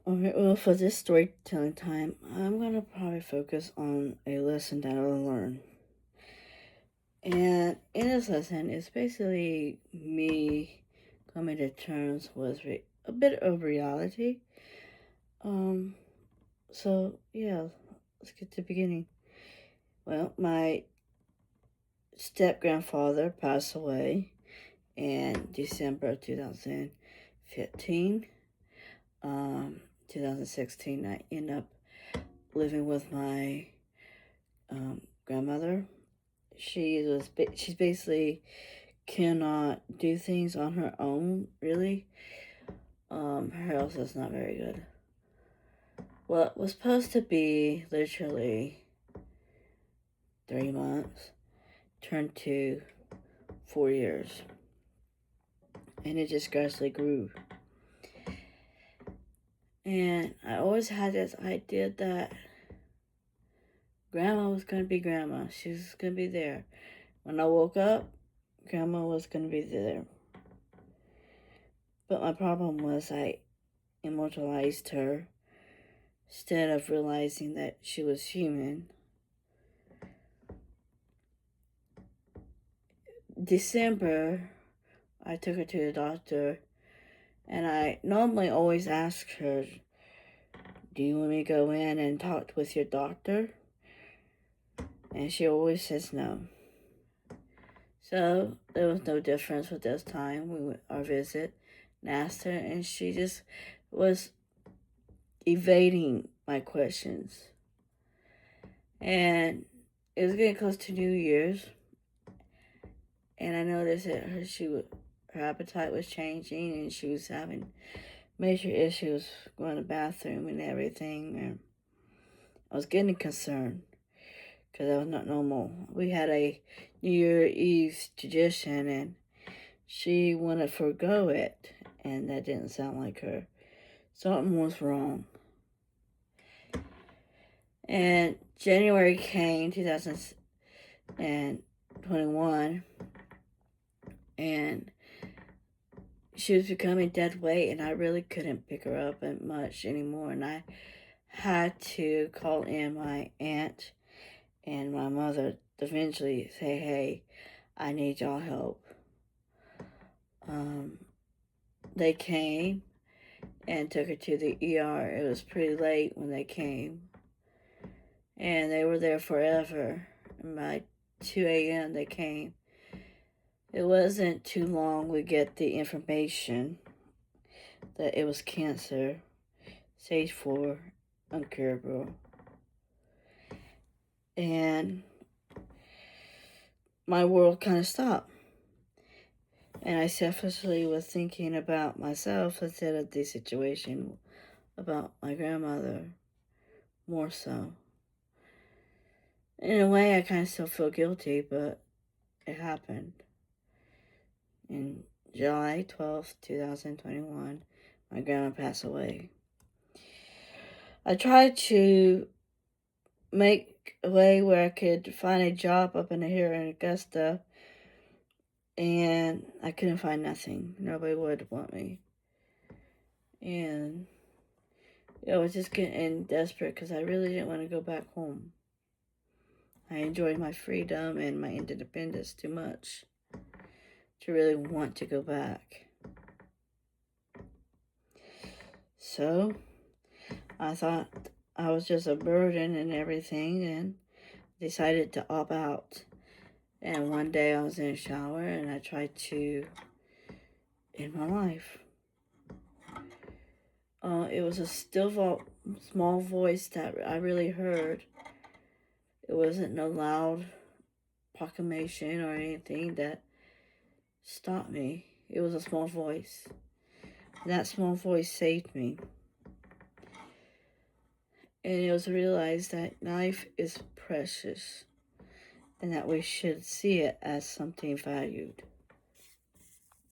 Alright, well, for this storytelling time, I'm gonna probably focus on a lesson that I learned. And in this lesson, it's basically me coming to terms with a bit of reality. Um, so yeah, let's get to the beginning. Well, my step grandfather passed away in December 2015. 2016, I ended up living with my grandmother. She's basically cannot do things on her own, really. Her health is not very good. What was supposed to be literally 3 months turned to 4 years, and it just gradually grew. And I always had this idea that grandma was going to be grandma. She was going to be there. When I woke up, grandma was going to be there. But my problem was I immortalized her instead of realizing that she was human. December, I took her to the doctor, and I normally always ask her, do you want me to go in and talk with your doctor? And she always says no. So there was no difference with this time. We went our visit and asked her, and she just was evading my questions. And it was getting close to New Year's, and I noticed that her appetite was changing, and she was having major issues going to the bathroom and everything. And I was getting concerned because that was not normal. We had a New Year Eve tradition, and she wanted to forgo it, and that didn't sound like her. Something was wrong. And January came, 2021, and she was becoming dead weight, and I really couldn't pick her up much anymore. And I had to call in my aunt and my mother to eventually say, hey, I need y'all help. They came and took her to the ER. It was pretty late when they came, and they were there forever. And by 2 a.m. they came. It wasn't too long we get the information that it was cancer, stage 4, uncurable. And my world kind of stopped. And I selfishly was thinking about myself instead of the situation about my grandmother, more so. In a way, I kind of still feel guilty, but it happened. In July 12th, 2021, my grandma passed away. I tried to make a way where I could find a job up in here in Augusta, and I couldn't find nothing. Nobody would want me. And I was just getting desperate because I really didn't want to go back home. I enjoyed my freedom and my independence too much to really want to go back. So I thought I was just a burden and everything, and decided to opt out. And one day I was in a shower and I tried to end my life. It was a small voice that I really heard. It wasn't no loud proclamation or anything that stopped me. It was a small voice. And that small voice saved me. And it was realized that life is precious and that we should see it as something valued.